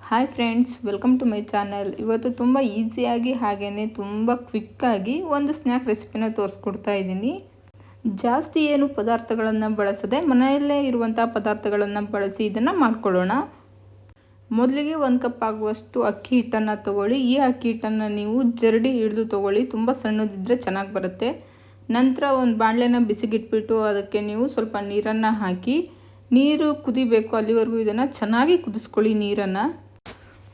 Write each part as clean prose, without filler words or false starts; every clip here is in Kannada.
Hi friends, welcome to my channel. ಇವತ್ತು ತುಂಬ ಈಸಿಯಾಗಿ ಹಾಗೆಯೇ ತುಂಬ ಕ್ವಿಕ್ಕಾಗಿ ಒಂದು ಸ್ನ್ಯಾಕ್ ರೆಸಿಪಿನ ತೋರಿಸ್ಕೊಡ್ತಾ ಇದ್ದೀನಿ. ಜಾಸ್ತಿ ಏನು ಪದಾರ್ಥಗಳನ್ನು ಬಳಸದೆ ಮನೆಯಲ್ಲೇ ಇರುವಂಥ ಪದಾರ್ಥಗಳನ್ನು ಬಳಸಿ ಇದನ್ನು ಮಾಡ್ಕೊಳ್ಳೋಣ. ಮೊದಲಿಗೆ 1 ಕಪ್ ಆಗುವಷ್ಟು ಅಕ್ಕಿ ಹಿಟ್ಟನ್ನು ತೊಗೊಳ್ಳಿ. ಈ ಅಕ್ಕಿ ಹಿಟ್ಟನ್ನು ನೀವು ಜರಡಿ ಹಿಡಿದು ತೊಗೊಳ್ಳಿ, ತುಂಬ ಸಣ್ಣದಿದ್ದರೆ ಚೆನ್ನಾಗಿ ಬರುತ್ತೆ. ನಂತರ ಒಂದು ಬಾಣಲೆನ ಬಿಸಿಗಿಟ್ಬಿಟ್ಟು ಅದಕ್ಕೆ ನೀವು ಸ್ವಲ್ಪ ನೀರನ್ನು ಹಾಕಿ, ನೀರು ಕುದಿಬೇಕು ಅಲ್ಲಿವರೆಗೂ ಇದನ್ನು ಚೆನ್ನಾಗಿ ಕುದಿಸ್ಕೊಳ್ಳಿ. ನೀರನ್ನು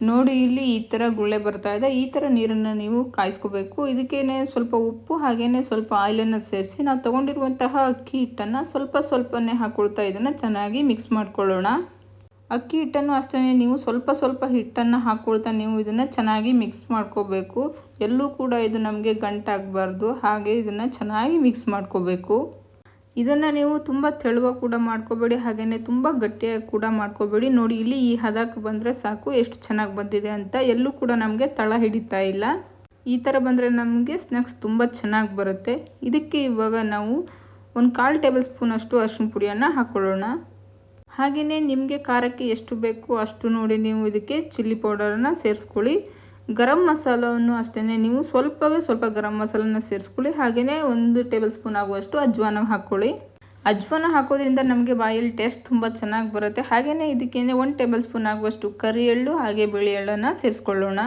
ನೋಡಿ, ಇಲ್ಲಿ ಈ ಥರ ಗುಳ್ಳೆ ಬರ್ತಾ ಇದೆ. ಈ ಥರ ನೀರನ್ನು ನೀವು ಕಾಯಿಸ್ಕೋಬೇಕು. ಇದಕ್ಕೇನೆ ಸ್ವಲ್ಪ ಉಪ್ಪು ಹಾಗೆಯೇ ಸ್ವಲ್ಪ ಆಯಿಲನ್ನು ಸೇರಿಸಿ ನಾವು ತೊಗೊಂಡಿರುವಂತಹ ಅಕ್ಕಿ ಹಿಟ್ಟನ್ನು ಸ್ವಲ್ಪನೇ ಹಾಕ್ಕೊಳ್ತಾ ಇದನ್ನು ಚೆನ್ನಾಗಿ ಮಿಕ್ಸ್ ಮಾಡ್ಕೊಳ್ಳೋಣ. ಅಕ್ಕಿ ಹಿಟ್ಟನ್ನು ಅಷ್ಟೇ ನೀವು ಸ್ವಲ್ಪ ಹಿಟ್ಟನ್ನು ಹಾಕ್ಕೊಳ್ತಾ ನೀವು ಇದನ್ನು ಚೆನ್ನಾಗಿ ಮಿಕ್ಸ್ ಮಾಡ್ಕೋಬೇಕು. ಎಲ್ಲೂ ಕೂಡ ಇದು ನಮಗೆ ಗಂಟಾಗಬಾರ್ದು, ಹಾಗೆ ಇದನ್ನು ಚೆನ್ನಾಗಿ ಮಿಕ್ಸ್ ಮಾಡ್ಕೋಬೇಕು. ಇದನ್ನು ನೀವು ತುಂಬ ತೆಳುವಾಗಿ ಕೂಡ ಮಾಡ್ಕೋಬೇಡಿ, ಹಾಗೆಯೇ ತುಂಬ ಗಟ್ಟಿಯಾಗಿ ಕೂಡ ಮಾಡ್ಕೋಬೇಡಿ. ನೋಡಿ, ಇಲ್ಲಿ ಈ ಹದಕ್ಕೆ ಬಂದರೆ ಸಾಕು. ಎಷ್ಟು ಚೆನ್ನಾಗಿ ಬಂದಿದೆ ಅಂತ. ಎಲ್ಲೂ ಕೂಡ ನಮಗೆ ತಳ ಹಿಡಿತಾ ಇಲ್ಲ. ಈ ಥರ ಬಂದರೆ ನಮಗೆ ಸ್ನ್ಯಾಕ್ಸ್ ತುಂಬ ಚೆನ್ನಾಗಿ ಬರುತ್ತೆ. ಇದಕ್ಕೆ ಇವಾಗ ನಾವು 1/4 ಟೇಬಲ್ ಸ್ಪೂನ್ ಅಷ್ಟು ಅರಿಶಿನ ಪುಡಿಯನ್ನು ಹಾಕ್ಕೊಳ್ಳೋಣ. ಹಾಗೆಯೇ ನಿಮಗೆ ಖಾರಕ್ಕೆ ಎಷ್ಟು ಬೇಕು ಅಷ್ಟು ನೋಡಿ ನೀವು ಇದಕ್ಕೆ ಚಿಲ್ಲಿ ಪೌಡರನ್ನು ಸೇರಿಸ್ಕೊಳ್ಳಿ. ಗರಂ ಮಸಾಲವನ್ನು ಅಷ್ಟೇ ನೀವು ಸ್ವಲ್ಪ ಗರಂ ಮಸಾಲನ್ನು ಸೇರಿಸ್ಕೊಳ್ಳಿ. ಹಾಗೆಯೇ 1 ಟೇಬಲ್ ಸ್ಪೂನ್ ಆಗುವಷ್ಟು ಅಜ್ವಾನ ಹಾಕ್ಕೊಳ್ಳಿ. ಅಜ್ವಾನ ಹಾಕೋದ್ರಿಂದ ನಮಗೆ ಬಾಯಲ್ಲಿ ಟೇಸ್ಟ್ ತುಂಬ ಚೆನ್ನಾಗಿ ಬರುತ್ತೆ. ಹಾಗೆಯೇ ಇದಕ್ಕೇನೆ 1 ಟೇಬಲ್ ಸ್ಪೂನ್ ಆಗುವಷ್ಟು ಕರಿ ಎಳ್ಳು ಹಾಗೆ ಬಿಳಿ ಎಳ್ಳನ್ನು ಸೇರಿಸ್ಕೊಳ್ಳೋಣ.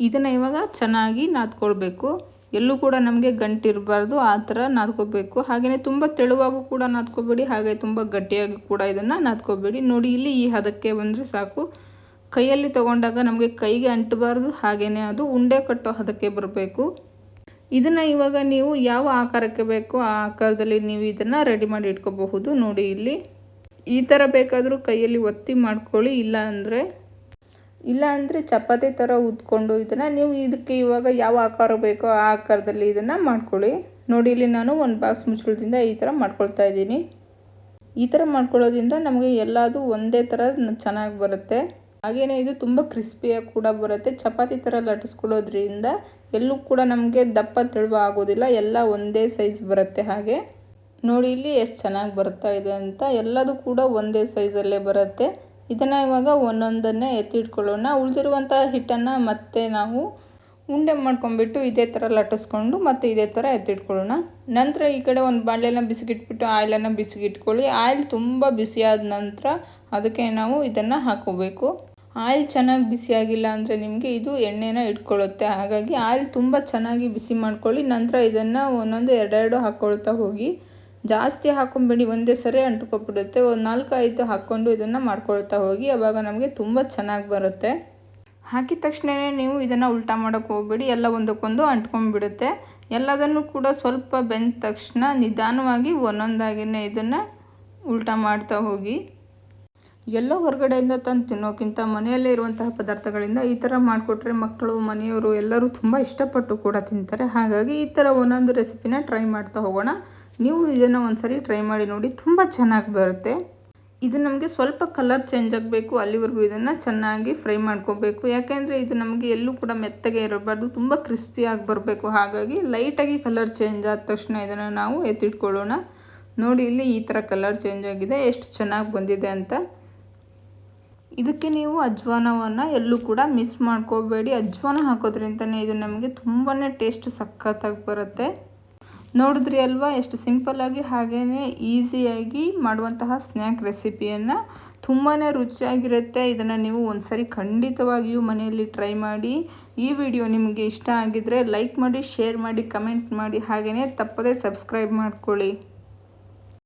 ಇದನ್ನು ಇವಾಗ ಚೆನ್ನಾಗಿ ನಾದ್ಕೊಳ್ಬೇಕು. ಎಲ್ಲೂ ಕೂಡ ನಮಗೆ ಗಂಟಿರಬಾರ್ದು, ಆ ಥರ ನಾದ್ಕೋಬೇಕು. ಹಾಗೆಯೇ ತುಂಬ ತೆಳುವಾಗೂ ಕೂಡ ನಾದ್ಕೋಬೇಡಿ, ಹಾಗೆ ತುಂಬ ಗಟ್ಟಿಯಾಗಿ ಕೂಡ ಇದನ್ನು ನಾದ್ಕೋಬೇಡಿ. ನೋಡಿ, ಇಲ್ಲಿ ಈ ಹದಕ್ಕೆ ಬಂದರೆ ಸಾಕು. ಕೈಯಲ್ಲಿ ತೊಗೊಂಡಾಗ ನಮಗೆ ಕೈಗೆ ಅಂಟಬಾರ್ದು, ಹಾಗೆಯೇ ಅದು ಉಂಡೆ ಕಟ್ಟೋ ಹದಕ್ಕೆ ಬರಬೇಕು. ಇದನ್ನು ಇವಾಗ ನೀವು ಯಾವ ಆಕಾರಕ್ಕೆ ಬೇಕೋ ಆ ಆಕಾರದಲ್ಲಿ ನೀವು ಇದನ್ನು ರೆಡಿ ಮಾಡಿ ಇಟ್ಕೋಬಹುದು. ನೋಡಿ, ಇಲ್ಲಿ ಈ ಥರ ಬೇಕಾದರೂ ಕೈಯಲ್ಲಿ ಒತ್ತಿ ಮಾಡ್ಕೊಳ್ಳಿ, ಇಲ್ಲ ಅಂದರೆ ಚಪಾತಿ ಥರ ಉದ್ಕೊಂಡು ಇದನ್ನು ನೀವು ಇದಕ್ಕೆ ಇವಾಗ ಯಾವ ಆಕಾರ ಬೇಕೋ ಆ ಆಕಾರದಲ್ಲಿ ಇದನ್ನು ಮಾಡ್ಕೊಳ್ಳಿ. ನೋಡಿ, ಇಲ್ಲಿ ನಾನು ಒಂದು ಬಾಕ್ಸ್ ಮುಚ್ಚಳದಿಂದ ಈ ಥರ ಮಾಡ್ಕೊಳ್ತಾ ಇದ್ದೀನಿ. ಈ ಥರ ಮಾಡ್ಕೊಳ್ಳೋದ್ರಿಂದ ನಮಗೆ ಎಲ್ಲದೂ ಒಂದೇ ಥರ ಚೆನ್ನಾಗಿ ಬರುತ್ತೆ. ಹಾಗೆಯೇ ಇದು ತುಂಬ ಕ್ರಿಸ್ಪಿಯಾಗಿ ಕೂಡ ಬರುತ್ತೆ. ಚಪಾತಿ ಥರ ಲಟ್ಟಿಸ್ಕೊಳ್ಳೋದ್ರಿಂದ ಎಲ್ಲೂ ಕೂಡ ನಮಗೆ ದಪ್ಪ ತೆಳುವ ಆಗೋದಿಲ್ಲ, ಎಲ್ಲ ಒಂದೇ ಸೈಜ್ ಬರುತ್ತೆ. ಹಾಗೆ ನೋಡಿ, ಇಲ್ಲಿ ಎಷ್ಟು ಚೆನ್ನಾಗಿ ಬರ್ತಾ ಇದೆ ಅಂತ. ಎಲ್ಲದೂ ಕೂಡ ಒಂದೇ ಸೈಜಲ್ಲೇ ಬರುತ್ತೆ. ಇದನ್ನು ಇವಾಗ ಒಂದೊಂದನ್ನೇ ಎತ್ತಿಟ್ಕೊಳ್ಳೋಣ. ಉಳಿದಿರುವಂಥ ಹಿಟ್ಟನ್ನು ಮತ್ತೆ ನಾವು ಉಂಡೆ ಮಾಡ್ಕೊಂಡ್ಬಿಟ್ಟು ಇದೇ ಥರ ಲಟ್ಟಿಸ್ಕೊಂಡು ಮತ್ತೆ ಇದೇ ಥರ ಎತ್ತಿಟ್ಕೊಳ್ಳೋಣ. ನಂತರ ಈ ಕಡೆ ಒಂದು ಬಾಣಲೆನ ಬಿಸಿಗಿಟ್ಬಿಟ್ಟು ಆಯಿಲನ್ನು ಬಿಸಿಗಿಟ್ಕೊಳ್ಳಿ. ಆಯಿಲ್ ತುಂಬ ಬಿಸಿಯಾದ ನಂತರ ಅದಕ್ಕೆ ನಾವು ಇದನ್ನು ಹಾಕ್ಕೋಬೇಕು. ಆಯಿಲ್ ಚೆನ್ನಾಗಿ ಬಿಸಿಯಾಗಿಲ್ಲ ಅಂದರೆ ನಿಮಗೆ ಇದು ಎಣ್ಣೆನ ಇಟ್ಕೊಳ್ಳುತ್ತೆ. ಹಾಗಾಗಿ ಆಯಿಲ್ ತುಂಬ ಚೆನ್ನಾಗಿ ಬಿಸಿ ಮಾಡ್ಕೊಳ್ಳಿ. ನಂತರ ಇದನ್ನು ಒಂದೊಂದು ಎರಡೆರಡು ಹಾಕ್ಕೊಳ್ತಾ ಹೋಗಿ. ಜಾಸ್ತಿ ಹಾಕ್ಕೊಂಬೇಡಿ, ಒಂದೇ ಸರಿ ಅಂಟ್ಕೊಬಿಡುತ್ತೆ. ಒಂದು 4-5 ಹಾಕ್ಕೊಂಡು ಇದನ್ನು ಮಾಡ್ಕೊಳ್ತಾ ಹೋಗಿ. ಆವಾಗ ನಮಗೆ ತುಂಬ ಚೆನ್ನಾಗಿ ಬರುತ್ತೆ. ಹಾಕಿದ ತಕ್ಷಣವೇ ನೀವು ಇದನ್ನು ಉಲ್ಟಾ ಮಾಡೋಕ್ಕೆ ಹೋಗಬೇಡಿ, ಎಲ್ಲ ಒಂದಕ್ಕೊಂದು ಅಂಟ್ಕೊಂಡ್ಬಿಡುತ್ತೆ. ಎಲ್ಲದನ್ನು ಕೂಡ ಸ್ವಲ್ಪ ಬೆಂದ ತಕ್ಷಣ ನಿಧಾನವಾಗಿ ಒಂದೊಂದಾಗಿಯೇ ಇದನ್ನು ಉಲ್ಟಾ ಮಾಡ್ತಾ ಹೋಗಿ. ಎಲ್ಲೋ ಹೊರಗಡೆಯಿಂದ ತಂದು ತಿನ್ನೋಕ್ಕಿಂತ ಮನೆಯಲ್ಲೇ ಇರುವಂತಹ ಪದಾರ್ಥಗಳಿಂದ ಈ ಥರ ಮಾಡಿಕೊಟ್ರೆ ಮಕ್ಕಳು, ಮನೆಯವರು ಎಲ್ಲರೂ ತುಂಬ ಇಷ್ಟಪಟ್ಟು ಕೂಡ ತಿಂತಾರೆ. ಹಾಗಾಗಿ ಈ ಥರ ಒಂದೊಂದು ರೆಸಿಪಿನ ಟ್ರೈ ಮಾಡ್ತಾ ಹೋಗೋಣ. ನೀವು ಇದನ್ನು ಒಂದ್ಸರಿ ಟ್ರೈ ಮಾಡಿ ನೋಡಿ, ತುಂಬ ಚೆನ್ನಾಗಿ ಬರುತ್ತೆ. ಇದು ನಮಗೆ ಸ್ವಲ್ಪ ಕಲರ್ ಚೇಂಜ್ ಆಗಬೇಕು, ಅಲ್ಲಿವರೆಗೂ ಇದನ್ನು ಚೆನ್ನಾಗಿ ಫ್ರೈ ಮಾಡ್ಕೋಬೇಕು. ಯಾಕೆಂದರೆ ಇದು ನಮಗೆ ಎಲ್ಲೂ ಕೂಡ ಮೆತ್ತಗೆ ಇರಬಾರ್ದು, ತುಂಬ ಕ್ರಿಸ್ಪಿಯಾಗಿ ಬರಬೇಕು. ಹಾಗಾಗಿ ಲೈಟಾಗಿ ಕಲರ್ ಚೇಂಜ್ ಆದ ತಕ್ಷಣ ಇದನ್ನು ನಾವು ಎತ್ತಿಟ್ಕೊಳ್ಳೋಣ. ನೋಡಿ, ಇಲ್ಲಿ ಈ ಥರ ಕಲರ್ ಚೇಂಜ್ ಆಗಿದೆ, ಎಷ್ಟು ಚೆನ್ನಾಗಿ ಬಂದಿದೆ ಅಂತ. ಇದಕ್ಕೆ ನೀವು ಅಜ್ವಾನವನ್ನು ಎಲ್ಲೂ ಕೂಡ ಮಿಸ್ ಮಾಡ್ಕೋಬೇಡಿ. ಅಜ್ವಾನ ಹಾಕೋದ್ರಿಂದನೇ ಇದು ನಮಗೆ ತುಂಬಾ ಟೇಸ್ಟ್ ಸಖತ್ತಾಗಿ ಬರುತ್ತೆ. ನೋಡಿದ್ರಿ ಅಲ್ವಾ, ಎಷ್ಟು ಸಿಂಪಲ್ಲಾಗಿ ಹಾಗೆಯೇ ಈಸಿಯಾಗಿ ಮಾಡುವಂತಹ ಸ್ನ್ಯಾಕ್ ರೆಸಿಪಿಯನ್ನು. ತುಂಬಾ ರುಚಿಯಾಗಿರುತ್ತೆ. ಇದನ್ನು ನೀವು ಒಂದ್ಸರಿ ಖಂಡಿತವಾಗಿಯೂ ಮನೆಯಲ್ಲಿ ಟ್ರೈ ಮಾಡಿ. ಈ ವಿಡಿಯೋ ನಿಮಗೆ ಇಷ್ಟ ಆಗಿದ್ದರೆ ಲೈಕ್ ಮಾಡಿ, ಶೇರ್ ಮಾಡಿ, ಕಮೆಂಟ್ ಮಾಡಿ, ಹಾಗೆಯೇ ತಪ್ಪದೇ ಸಬ್ಸ್ಕ್ರೈಬ್ ಮಾಡ್ಕೊಳ್ಳಿ.